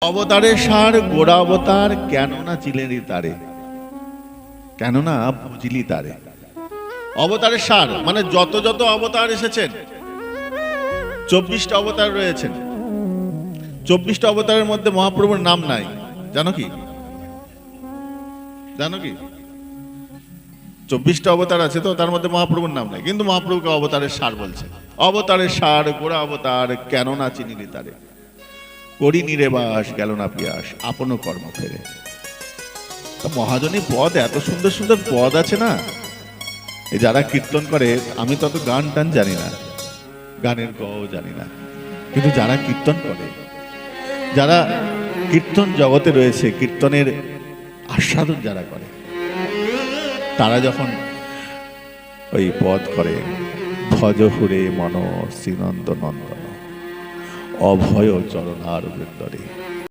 অবতারের সার গোড়া অবতার, কেন না চিলেনি তারে, কেন না বুঝলি তারে। অবতারের সার মানে যত যত অবতার এসেছেন, 24টা অবতার রয়েছেন। 24টা অবতারের মধ্যে মহাপ্রভুর নাম নাই, জানো কি? জানো কি? 24টা অবতার আছে, তো তার মধ্যে মহাপ্রভুর নাম নাই, কিন্তু মহাপ্রভুকে অবতারের সার বলছে। অবতারের সার গোড়া অবতার, কেন না চিনিলি তারে, করি নিরেবাস গেল না পিয়াস, আপন কর্ম ফেরে। মহাজনী পদ, এত সুন্দর সুন্দর পদ আছে না, এই যারা কীর্তন করে, আমি তত গান টান জানি না, গানের গও জানি না, কিন্তু যারা কীর্তন করে, যারা কীর্তন জগতে রয়েছে, কীর্তনের আস্বাদন যারা করে, তারা যখন ওই পদ করে, ভজ হুরে মন শ্রীনন্দ নন্দন, অভয় চরণার বৃন্দরে,